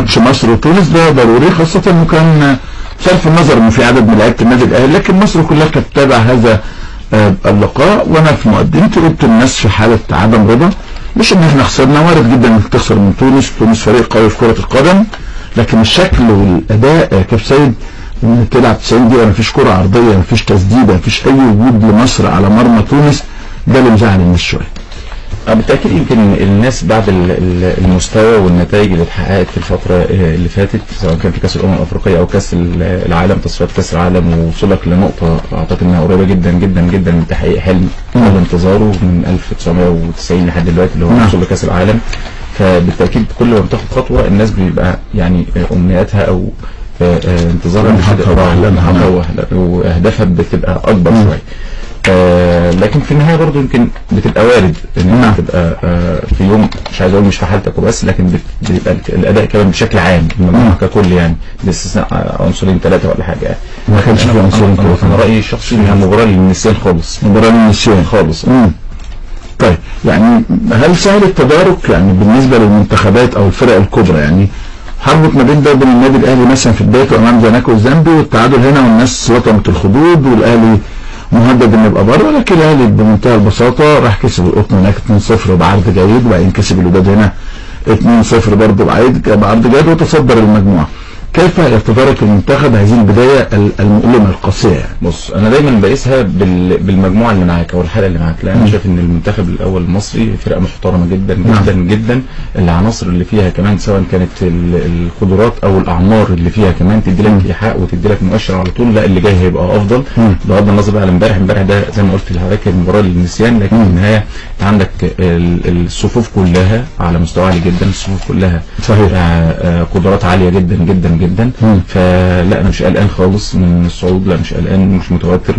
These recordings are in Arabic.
ماتش مصر وتونس ده ضروري، خاصة انه كان بصرف النظر انه في عدد من لعيبه النادي الاهلي، لكن مصر كلها كانت تتابع هذا اللقاء. وانا في مقدمتي قلت الناس في حاله عدم رضا، مش ان احنا خسرنا، وارد جدا انك تخسر من تونس، تونس فريق قوي في كره القدم، لكن الشكل والاداء كابتن سيد ان تلعب 90 دقيقه مفيش كره عرضيه، مفيش تسديده، مفيش اي وجود لمصر على مرمى تونس، ده اللي مزعل الناس شويه. بالتاكيد يمكن الناس بعد المستوى والنتائج اللي اتحققت في الفتره اللي فاتت، سواء كان في كاس الامم الافريقيه او كاس العالم، تصفيات كاس العالم، ووصولك لنقطه اعتقد انها قريبه جدا جدا جدا من تحقيق حلم طال انتظاره من 1990 لحد دلوقتي اللي هو الوصول لكاس العالم. فبالتاكيد كل ما بتاخد خطوه الناس بيبقى يعني امنياتها او انتظارها واهدافها بتبقى اكبر شويه. لكن في النهايه برضه يمكن بتبقى وارد ان انت تبقى في يوم، مش عايز اقول مش في حالتك وبس، لكن بيبقى الاداء كمان بشكل عام المجموعه ككل، يعني باستثناء عنصرين ثلاثه ولا حاجه يعني. ما كانش في عنصرين ثلاثه. انا رايي الشخصي انها مباراه للنسيان خالص، مباراه للنسيان خالص. طيب يعني هل سهل التدارك يعني بالنسبه للمنتخبات او الفرق الكبرى؟ يعني هربط ما بين ده وبين النادي الاهلي مثلا في بدايته امام زناكو الزامبي والتعادل هنا والناس لطمت الخدود والاهلي مهدد انه يبقى بره، لكن الاهلي بمنتهى البساطه راح كسب القطن هناك 2-0 بعرض جيد، وبعدين كسب الوداد هنا 2-0 برضه بعرض جيد وتصدر المجموعه. كيف يتدارك المنتخب هذه البدايه المؤلمه القاسيه يعني؟ بص انا دايما بقيسها بالمجموعه اللي معاك او الحلقه اللي معاك، لان انا شايف ان المنتخب الاول المصري فرقه محترمه جدا جدا جدا، العناصر اللي فيها كمان سواء كانت القدرات او الاعمار اللي فيها كمان تدي لك ايحاء وتدي لك مؤشر على طول لا اللي جاي هيبقى افضل، بغض النظر بقى عن امبارح ده زي ما قلت لحضرتك المباراه للنسيان، لكن في النهايه انت عندك الصفوف كلها على مستوى عالي جدا، الصفوف كلها صحيح قدرات عاليه جدا جدا جدا. فلا انا مش قلقان خالص من الصعود، لا مش قلقان، مش متوتر،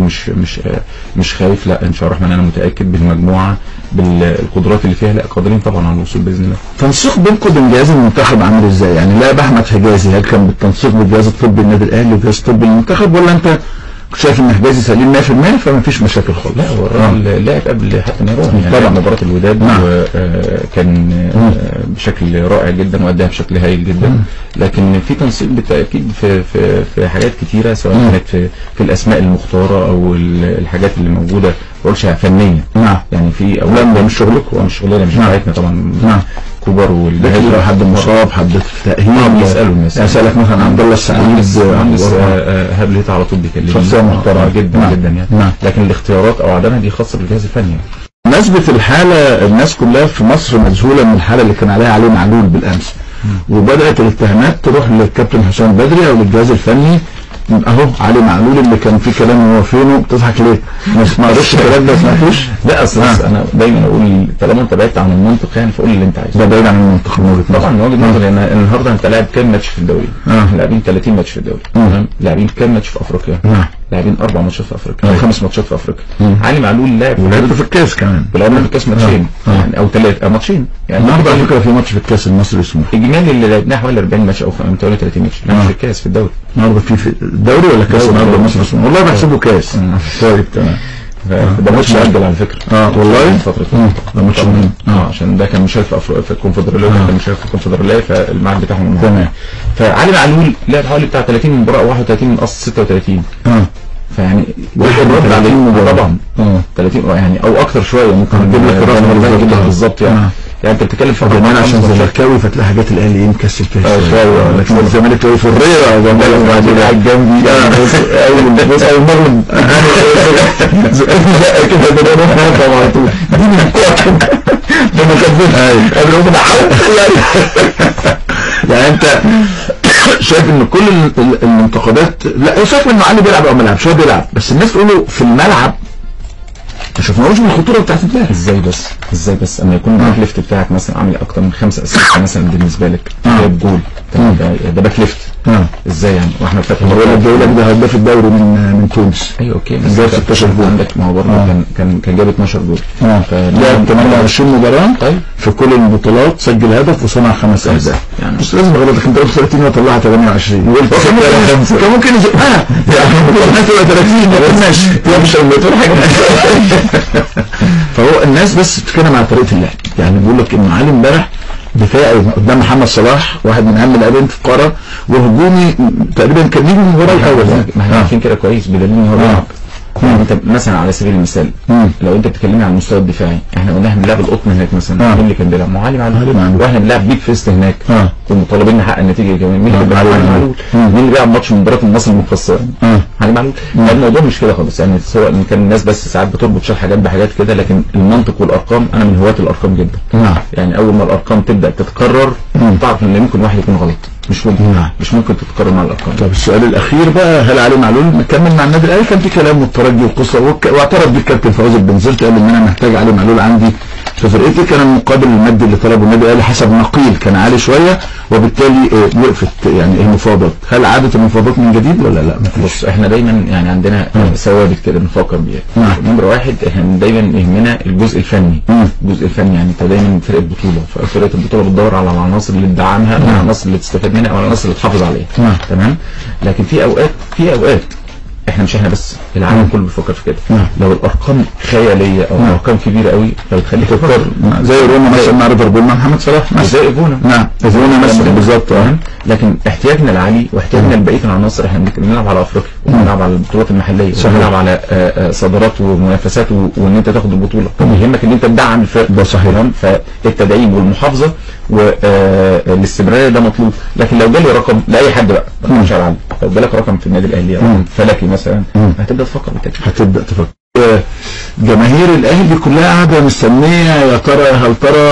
مش خايف، لا ان شاء الله الرحمن انا متاكد بالمجموعه بالقدرات اللي فيها، لا قادرين طبعا على الوصول باذن الله. تنسيق بينكم وبين جهاز المنتخب عامل ازاي؟ يعني لاعب احمد حجازي هل كان بالتنسيق بالجهاز الطبي النادي الاهلي والجهاز الطبي المنتخب، ولا انت شايف ان حجازي سليم 100% فما فيش مشاكل خالص؟ لا هو الراجل لعب قبل حتى ما يروح يعني طبعا مباراه الوداد وكان بشكل رائع جدا واداها بشكل هايل جدا، لكن في تنسيق بالتاكيد في حاجات كثيره سواء كانت في الاسماء المختاره او الحاجات اللي موجوده بقولش فنيه. يعني في اولا ده مش شغلكم، مش شغلنا، مش بتاعتنا طبعا. كوبر والجهاز لو حد مصاب حد في تاهيل يسالوا الناس، يسالك مثلا عبد الله السعيد هابليت على طول بيكلمني، شخصيه محترمه جدا جدا يعني. لكن الاختيارات او عدمها دي خاصه بالجهاز الفني يعني. بمناسبة الحالة الناس كلها في مصر مذهولة من الحالة اللي كان عليها علي معلول بالأمس، وبدأت الاتهامات تروح للكابتن حسام بدري أو للجهاز الفني، اهو علي معلول اللي كان فيه كلام هو فينه، بتضحك ليه؟ ما قريتش الكلام ده؟ ما سمعتوش؟ لا اصل انا دايما اقول طالما انت بعدت عن المنطق يعني فقول اللي انت عايزه. ده بعيد عن المنطق من وجهة طبعا من وجهة نظري لان النهارده انت لاعب كام ماتش في الدوري؟ لاعبين 30 ماتش في الدوري، تمام؟ لاعبين كام ماتش في افريقيا؟ لاعبين 4 ماتشات في افريقيا او 5 ماتشات في افريقيا. علي معلول لاعب ولعب في الكاس كمان، ولعب في الكاس ماتشين يعني او 3 ماتشين يعني. النهارده على فكره في ماتش في الكاس المصري اسمه اجمالي اللي لعبناه حوالي 40 ماتش او 30 ماتش في الكاس في الدوري. النهارده في الدوري ولا كاس النهارده مصر اسمه؟ والله بحسبه كاس. طيب تمام. ده ماتش مؤجل على فكره. والله فتره ده ماتش عشان ده كان مشارك في الكونفدراليه، كان مشارك في الكونفدراليه فالميعاد بتاعهم تمام. فعلي معلول لعب حوالي بتاع 30 مباراه 31 من اصل 36. فيعني الرد عليه طبعا 30 يعني او اكتر شويه ممكن نجيب لك الرقم بالظبط يعني. يعني انت بتتكلم في كمان عشان زملكاوي فتلاقي حاجات الاهلي ايه مكسل فيها شويه، لكن الزمالك في الريره زمالك بعدين قاعد جنبي اول مره كده طبعا على طول دي من الكوره ده مكذب قبل ما يعني انت شايف ان كل الانتقادات لا شايف ان علي بيلعب او ما بيلعبش، هو بيلعب بس الناس تقول في الملعب ما شفناهوش من الخطوره بتاعت امبارح. ازاي بس اما يكون الباك ليفت بتاعك مثلا عامل اكتر من 5 اسيست مثلا بالنسبه لك جايب جول ده باك ليفت ازاي يعني؟ واحمد فتحي بيقول لك ده هداف الدوري من تونس. ايوه اوكي جاب 16 جول عندك، ما هو برضه كان جاب 12 جول لعب 28 مباراه في كل البطولات، سجل هدف وصنع 5 اهداف يعني. مش لازم غلطك انت قلت 30 وطلعها 28 كان ممكن يزقها يعني الناس تبقى 30 ماشي مش حاجه. فهو الناس بس بتتكلم على طريقه اللعب، يعني بيقول لك ان علي امبارح دفاعي قدام محمد صلاح واحد من اهم اللاعبين في القاره، وهجومي تقريبا كان نجم المباراه الاول. ما احنا عارفين كده كويس بدليل ان هو بيلعب. يعني انت مثلا على سبيل المثال لو انت بتكلمني عن المستوى الدفاعي، احنا قلنا احنا بنلعب القطن هناك مثلا، مين اللي كان بيلعب؟ علي معلول. واحنا بنلعب بيك فيست هناك، كنا مطالبين نحقق النتيجه كمان، مين اللي بيلعب؟ علي معلول. مين اللي بيلعب ماتش مباراه النصر المخصصه؟ علي معلول. الموضوع مش كده خالص، يعني سواء ان كان الناس بس ساعات بتربط شويه حاجات بحاجات كده، لكن المنطق والارقام، انا من هواة الارقام جدا. يعني اول ما الارقام تبدا تتكرر تعرف ان ممكن واحد يكون غلط، مش ممكن تتكرر مع الارقام. طب السؤال الاخير بقى، هل علي معلول مكمل مع النادي الاهلي؟ كان في كلام والترجي وقصه واعترف بيه الكابتن فوزي البنزرتي، قال ان انا محتاج علي معلول عندي في فرقتي. كان المقابل المادي اللي طلبه النادي الاهلي حسب نقيل كان عالي شويه، وبالتالي وقفت يعني المفاوضات. هل عادت المفاوضات من جديد ولا لا؟ بص احنا دايما يعني عندنا ثوابت كده بنفكر بيها. نمره واحد احنا دايما يهمنا الجزء الفني. الجزء الفني يعني انت دايما فرقه بطوله، فرقه البطوله بتدور على العناصر اللي تدعمها او العناصر اللي تستفاد منها او العناصر اللي تحافظ عليها. تمام. لكن في اوقات احنا مش احنا بس، العالم كله بيفكر في كده. لو الارقام خياليه او ارقام كبيره قوي فبتخليك تفكر زي روما مثلا مع ليفربول مع محمد صلاح، زي ايفونا. ايفونا مثلا بالظبط. لكن احتياجنا العالي واحتياجنا لبقيه العناصر، احنا بنلعب على افريقيا وبنلعب على البطولات المحليه وبنلعب على صدارات ومنافسات وان انت تاخد البطوله، فبيهمك ان انت تدعم الفرق. ده صحيح. فالتدعيم والمحافظه والاستمراريه ده مطلوب. لكن لو جالي رقم لاي حد بقى مش على العالم، لو جالك رقم في النادي الاهلي رقم فلكي مثلا، هتبدا تفكر بالتاكيد. هتبدا تفكر. جماهير الاهلي كلها قاعده مستنيه، يا ترى هل ترى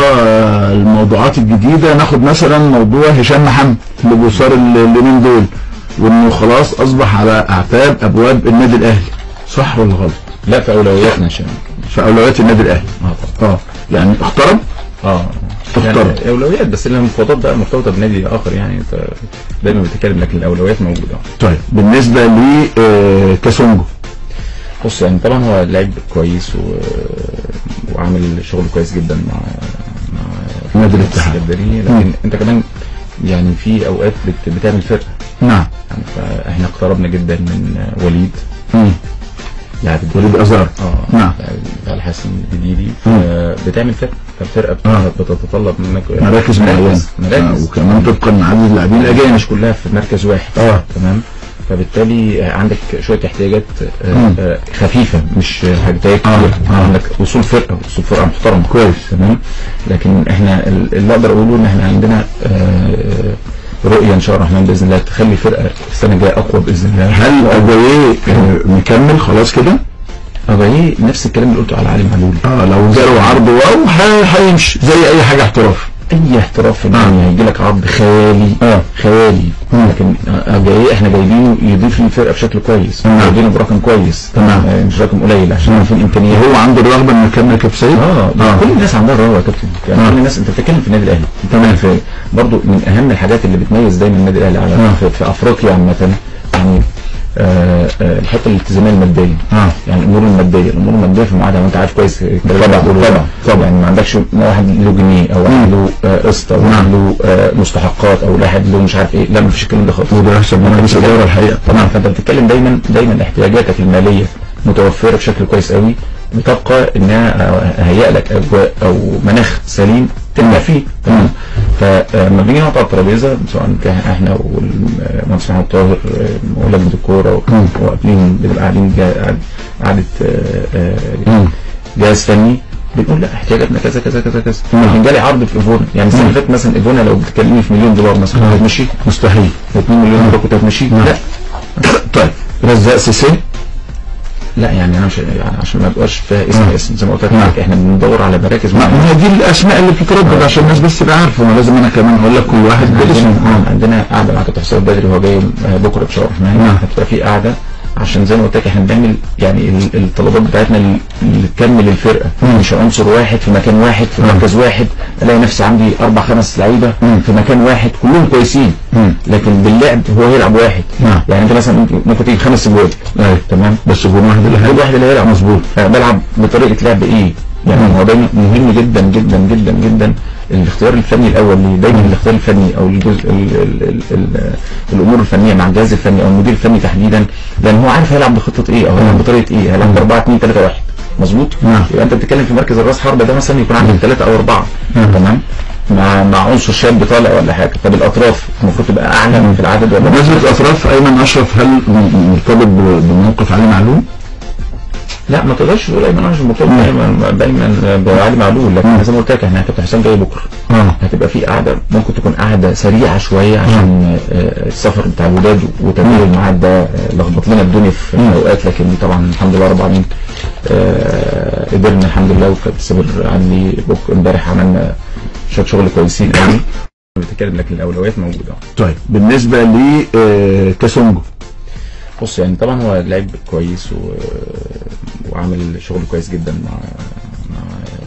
الموضوعات الجديده؟ ناخد مثلا موضوع هشام محمد اللي بيصار اليومين دول، وانه خلاص اصبح على اعتاب ابواب النادي الاهلي، صح ولا غلط؟ لا، في اولوياتنا هشام، في اولويات النادي الاهلي. يعني احترم. يعني اولويات، بس المفاوضات بقى مرتبطه بنادي اخر، يعني انت دايما بتتكلم لكن الاولويات موجوده. طيب بالنسبه لكاسونجو، بص يعني طبعا هو لعيب كويس وعامل شغل كويس جدا مع نادي الاتحاد، لكن انت كمان يعني في اوقات بتعمل فرقه. يعني فاحنا اقتربنا جدا من وليد وليد أزار بتاع الحسن الجديدي، بتعمل فرقه بتتطلب منك مراكز معينه، وكمان طبقا لعدد اللاعبين الاجانب مش كلها في مركز واحد. تمام. فبالتالي عندك شويه احتياجات خفيفه، مش حاجات كتير. عندك وصول فرقه محترمه كويس. تمام. لكن احنا اللي اقدر اقوله ان احنا عندنا رؤيه ان شاء الله الرحمن باذن الله تخلي الفرقه السنه الجايه اقوى باذن الله. هل اجاييه مكمل خلاص كده؟ اجاييه نفس الكلام اللي قلته على علي معلول. لو جاله عرض واو هيمشي زي اي حاجه احتراف. اي احتراف في الدنيا هيجي لك عرض خيالي. لكن اجاييه احنا جايبينه يضيف للفرقه بشكل كويس، جايبينه برقم كويس، مش رقم قليل عشان عارفين امكانيات. هو عنده الرغبه انه يكمل كابتن سيد. كل الناس عندها الرغبه يا كابتن، يعني كل الناس. انت بتتكلم في النادي الاهلي، تمام. برضه من اهم الحاجات اللي بتميز دايما النادي الاهلي على في افريقيا عامه، يعني الحته الالتزاميه الماديه. يعني الامور الماديه في المعادله، وانت عارف كويس طبعا. يعني ما عندكش واحد له جنيه او واحد له قسط او واحد له مستحقات او واحد له مش عارف ايه، لا مفيش الكلام ده خالص. وده احسن من مجلس الاداره الحقيقه. طبعا. فانت بتتكلم دايما احتياجاتك الماليه متوفره بشكل كويس قوي، بتبقى انها هيئ لك اجواء او مناخ سليم تبقى فيه. تمام. فلما بنيجي نقعد على الترابيزه، سواء احنا والمهندس محمد طاهر ولجنه الكوره وقابلين، بنبقى قاعدين قعده جهاز فني، بنقول لا احتياجاتنا كذا كذا كذا كذا. لكن جالي عرض في ايفونا، يعني السنه اللي فاتت مثلا ايفونا لو بتكلمني في $1 مليون مثلا هتمشي؟ مستحيل. 2 مليون دولار كنت هتمشي؟ لا. طيب رزاق سيسي، لا يعني انا مش يعني عشان ما يبقاش فيها اسم زي ما قلت لك، احنا بندور على مراكز. ما هي دي الاسماء اللي بتتردد عشان الناس بس تبقى عارفه، ما لازم انا كمان اقول لك كل واحد باسمه. عندنا قاعده مع كابتن حسام بدري وهو جاي بكره ان شاء الله الرحمن، هتبقى في قاعده عشان زي ما قلت لك احنا بنعمل يعني الطلبات بتاعتنا اللي تكمل الفرقه، مش عنصر واحد في مكان واحد في مركز واحد الاقي نفسي عندي 4-5 لعيبه في مكان واحد كلهم كويسين، لكن باللعب هو هيلعب واحد. يعني انت مثلا ممكن تيجي 5 جوال، تمام، بس جول واحد اللي هيلعب مظبوط. بلعب بطريقه لعب ايه؟ يعني هو دايما مهم جدا جدا جدا جدا الاختيار الفني الاول ليه. دايما الاختيار الفني او الجزء الامور الفنيه مع الجهاز الفني او المدير الفني تحديدا، لان هو عارف هيلعب بخطه ايه او هيلعب بطريقه ايه، هيلعب 4-2-3-1 مظبوط. نعم. يبقى انت بتتكلم في مركز الراس حربة ده مثلا يكون عندك 3 أو 4. تمام، مع عنصر شاب طالع ولا حاجه. طب الاطراف المفروض تبقى اعلى في العدد ولا؟ بالنسبه للاطراف ايمن اشرف هل مرتبط بموقف علي معلول؟ لا ما تقدرش تقول ايمن اشرف مرتبط دايما بعلي معلول، لكن زي ما قلت لك احنا كابتن حسام جاي بكره. هتبقى في قعده ممكن تكون قعده سريعه شويه عشان السفر بتاع الوداد وتغيير الميعاد ده لخبط لنا الدنيا في اوقات، لكن طبعا الحمد لله رب العالمين قدرنا الحمد لله. وكابتن سامر علي امبارح عملنا شويه شغل كويسين قوي. بتتكلم لكن الاولويات موجوده. طيب بالنسبه لكاسونجو، بص يعني طبعا هو لعيب كويس وعامل شغل كويس جدا مع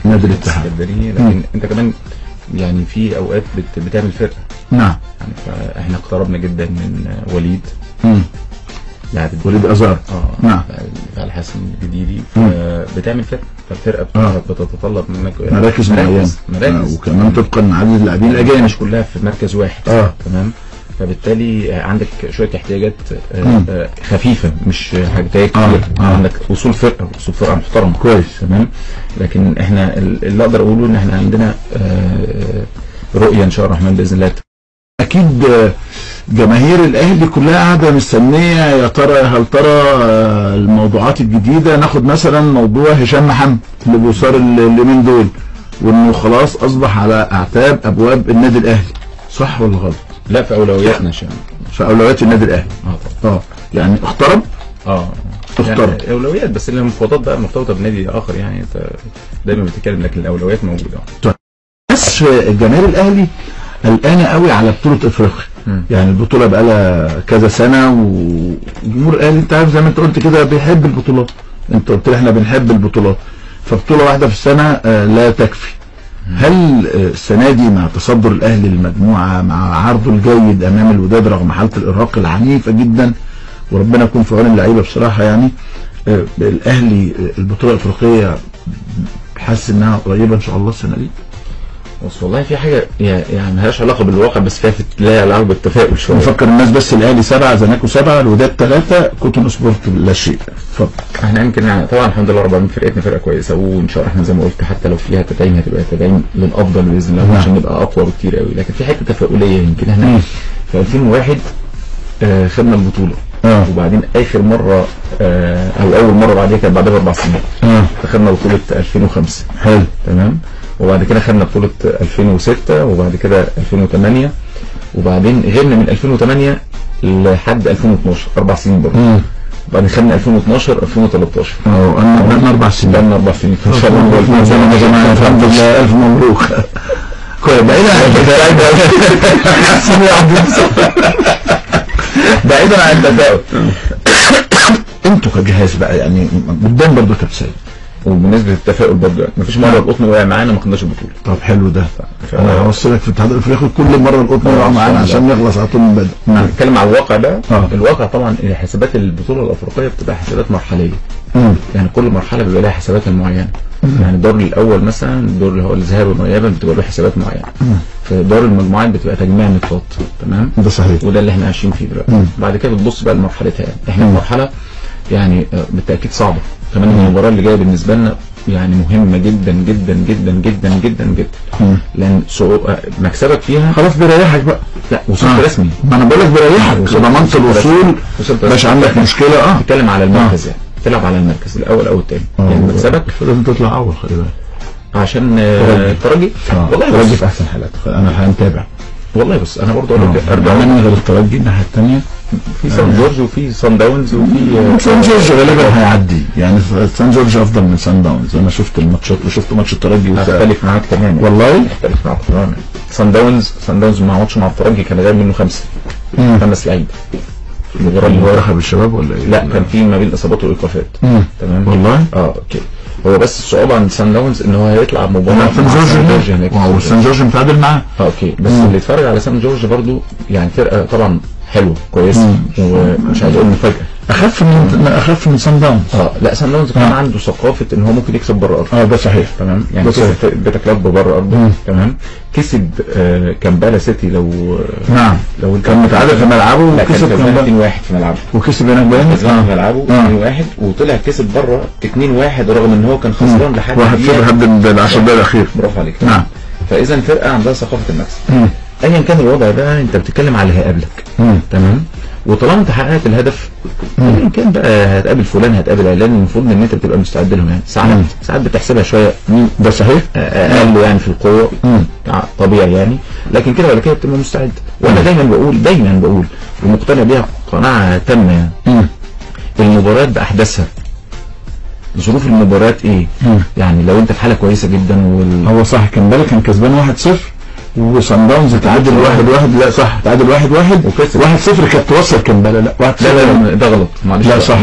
نادي الاتحاد، لكن انت كمان يعني في اوقات بتعمل فرقه. نعم. يعني فاحنا اقتربنا جدا من وليد. وليد ازار. نعم. على حسن الجديدي بتعمل فرقه، فالفرقه بتتطلب منك مراكز معينه، وكمان طبقا لعدد اللاعبين الاجانب مش كلها في مركز واحد. تمام. فبالتالي عندك شويه احتياجات خفيفه مش حاجات كتير. عندك وصول فرقه محترمه كويس. تمام. لكن احنا اللي اقدر اقوله ان احنا عندنا رؤيه ان شاء الله الرحمن باذن الله. اكيد جماهير الاهلي كلها قاعده مستنيه يا ترى هل ترى الموضوعات الجديده. ناخد مثلا موضوع هشام محمد اللي بيصار اليومين دول، وانه خلاص اصبح على اعتاب ابواب النادي الاهلي، صح ولا غلط؟ لا في اولوياتنا هشام، في اولويات النادي الاهلي. يعني اقترب. اقترب يعني اولويات، بس المفاوضات بقى مرتبطه بنادي اخر. يعني انت دايما بتتكلم لكن الاولويات موجوده. طيب بس جماهير الاهلي قلقانه قوي على بطوله افريقيا. يعني البطوله بقى لها كذا سنه، وجمهور الاهلي انت عارف زي ما انت قلت كده بيحب البطولات. انت قلت لي احنا بنحب البطولات، فبطوله واحده في السنه لا تكفي. هل السنه دي مع تصدر الاهلي للمجموعه مع عرضه الجيد امام الوداد رغم حاله الارهاق العنيفه جدا، وربنا يكون في عون اللعيبه بصراحه، يعني الاهلي البطوله الافريقيه حاسس انها قريبه ان شاء الله السنه دي؟ بص والله في حاجه يعني مالهاش علاقه بالواقع، بس فيها لا علاقه بالتفاؤل شويه. نفكر الناس بس الاهلي 7 زناكو 7 الوداد 3 كوتون سبورت لا شيء. اتفضل. احنا يمكن طبعا الحمد لله رب العالمين فرقتنا فرقه كويسه، وان شاء الله احنا زي ما قلت حتى لو فيها تدعيم هتبقى تدعيم للافضل باذن الله عشان نبقى اقوى بكتير قوي. لكن في حته تفاؤليه يمكن احنا في 2001 خدنا البطوله. وبعدين اخر مره او اول مره بعدها كانت بعدها ب4 سنين. فخدنا بطوله 2005. حلو. تمام. وبعد كده خدنا بطوله 2006 وبعد كده 2008 وبعدين غيرنا من 2008 لحد 2012 4 سنين برضه. وبعدين خدنا 2012 2013. بقالنا 4 سنين. بقالنا 4 سنين ان شاء الله يا جماعه. الحمد لله الف مبروك. كويس. بعيدا عن التفاؤل انتوا كجهاز بقى يعني قدام برضه كابتن سيد. وبالنسبه للتفاؤل برضه مفيش مره القطن وقع معانا ما خدناش البطوله. طب حلو ده. انا هوصلك في الاتحاد الافريقي كل مره القطن يقع معانا عشان نخلص على طول من بدري. نتكلم على الواقع بقى. الواقع طبعا حسابات البطوله الافريقيه بتبقى حسابات مرحليه. يعني كل مرحله بيبقى لها حساباتها المعينه. يعني الدور الاول مثلا الدور اللي هو الذهاب والإياب بتبقى له حسابات معينه. في دور المجموعات بتبقى تجميع نقاط. تمام. ده صحيح. وده اللي احنا عايشين فيه دلوقتي. بعد كده بتبص بقى لمرحلتها. احنا في مرحله يعني بالتاكيد صعبه. كمان المباراه اللي جايه بالنسبه لنا يعني مهمه جدا جدا جدا جدا جدا جدا. لان مكسبك فيها خلاص بيريحك بقى. لا وصلت رسمي. ما انا بقول لك بيريحك ضمنت الوصول مش عندك مشكله. تتكلم على المركز يعني تلعب على المركز الاول او الثاني. يعني مكسبك لازم تطلع اول. خلي بالك عشان الترجي. والله الترجي في احسن حالاته. انا هنتابع والله. بس انا برضه اقول لك ارجع من غير الترجي الناحيه الثانيه في سان جورج وفي سان داونز وفي سان جورج غالبا هيعدي. يعني سان جورج افضل من سان داونز. انا شفت الماتشات وشفت ماتش الترجي اختلف معاك تماما. والله اختلف معاك تماما. سان داونز مع ماتش مع الترجي كان غير منه 5 لعيبه. المباراه اللي هو رحب الشباب ولا ايه؟ لا كان في ما بين اصابات وايقافات. تمام والله. اوكي. هو بس الصعوبه عند سان داونز ان هو هيطلع مباراه سان جورج هناك وسان جورج متعادل معاه. اوكي. بس اللي يتفرج على سان جورج برضو يعني فرقه طبعا حلوه كويسه ومش عايز اقول مفاجاه. اخف من سان داونز. لا سان داونز كان عنده ثقافه ان هو ممكن يكسب بره ارضه. ده صحيح. تمام. يعني كسب بيتا كلاب بره ارضه. تمام. كسب كامبالا سيتي لو كان متعادل في ملعبه لا كان وكسب كسبان كان 2-1 في ملعبه، وكسب هناك باين كسبان في ملعبه 2-1 وطلع كسب بره 2-1 رغم ان هو كان خسران لحد 1-0 لحد ال 10 دقايق الاخير. برافو عليك. نعم. فاذا الفرقه عندها ثقافه المكسب. ايا كان الوضع ده انت بتتكلم على اللي هيقابلك. تمام. وطالما انت حققت الهدف ايا كان بقى هتقابل فلان هتقابل علان، المفروض ان انت بتبقى مستعد لهم يعني. ساعات بتحسبها شويه ده صحيح اقل يعني في القوه طبيعي يعني، لكن كده ولا كده بتبقى مستعد. وانا دايما بقول ومقتنع بيها قناعه تامه يعني المباريات باحداثها، ظروف المباريات ايه يعني. لو انت في حاله كويسه جدا هو صح كان بالك كان كسبان 1-0 وصن داونز تعادل 1-1. لا صح تعادل 1-1 وكسب 1-0 كانت توصل كمباله. لا 1-0 لا ده غلط معلش. لا صح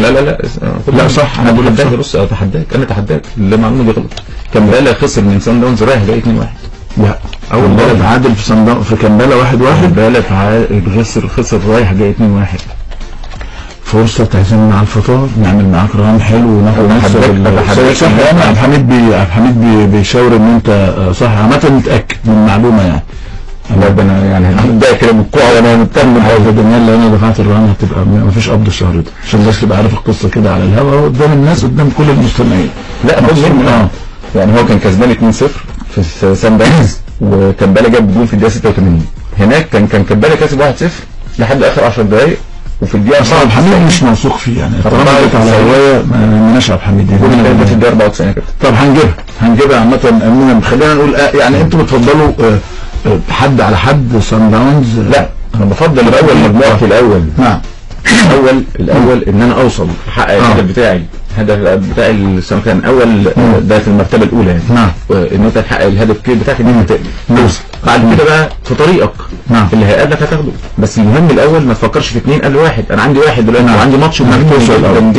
لا صح انا بقول لك بص اتحداك المعلومه دي غلط. كمباله خسر من صن داونز رايح جاي 2-1. لا اول مره تعادل في صن داونز في كمباله 1-1. كمباله خسر رايح جاي 2-1. فرصة تعزمنا على الفطار نعمل معاك رهان حلو وناخد صح يعني. عبد الحميد بيشاور ان انت صح عامة نتأكد من المعلومة يعني. انا يعني هبدا كده من الكوع وانا مطمن على دانيال لو انا دفعت الرهان هتبقى مفيش قبض الشهر ده عشان بس تبقى عارف القصة كده على الهواء قدام الناس قدام كل المستمعين. لا يعني هو كان كسبان 2-0 في سان داونز وكمباله جاب جول في الدقيقة 86. هناك كان كمباله كسب 1-0 لحد اخر 10 دقائق وفي الدقيقة صعب. عبد الحميد مش موثوق فيه يعني طالما جت على هوايه ما لناش عبد الحميد ده في الدقيقة 94 كده. طب هنجيبها عامة. خلينا نقول يعني انتوا بتفضلوا حد على حد صن داونز؟ لا انا بفضل الاول مجموعه في الاول. نعم. الاول ان انا اوصل احقق الهدف بتاعي السنه كان اول ده في المرتبه الاولى يعني. نعم. ان انت تحقق الهدف بتاعك ان انت توصل بعد كده بقى في طريقك. نعم. اللي هيقابلك هتاخده بس المهم الاول ما تفكرش في 2 قبل 1. انا عندي 1 دلوقتي وعندي ماتش مهم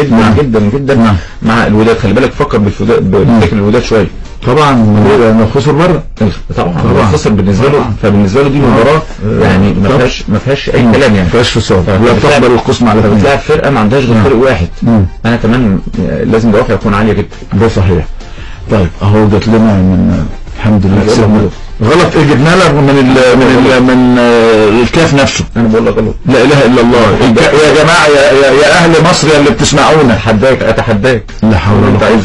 جدا مع الوداد. خلي بالك فكر بالفكر الوداد شويه. طبعا لو خسر بره طبعا خسر بالنسبه له. فبالنسبه له دي مباراه يعني ما فيهاش اي كلام يعني. ما فيهاش فصال. لا تقبل القسم على بتلعب فرقه ما عندهاش غير فريق واحد. انا كمان لازم دوافع يكون عاليه جدا. ده صحيح. طيب اهو جات لنا من الحمد لله كسبنا. غلط ايه جبنا لك من الكاف نفسه. انا بقول لك غلط. لا اله الا الله. يا جماعه يا اهل مصر اللي بتسمعونا اتحداك لا حول ولا قوه.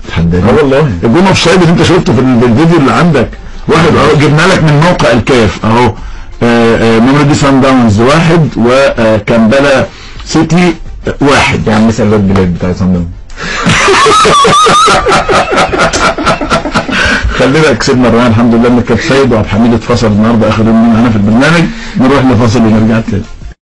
اتحداك والله. الجون اوف سايد اللي انت شفته في الفيديو اللي عندك واحد اهو جبنا لك من موقع الكاف اهو. ميموري صن داونز 1 وكامبالا سيتي 1. يا عم مثل الواد بلاد بتاع صن داونز. خلينا كسبنا الرهان الحمد لله ان كابتن سيد وعبد الحميد اتفصل النهارده اخر يوم معانا في البرنامج. نروح لفاصل ونرجع تاني.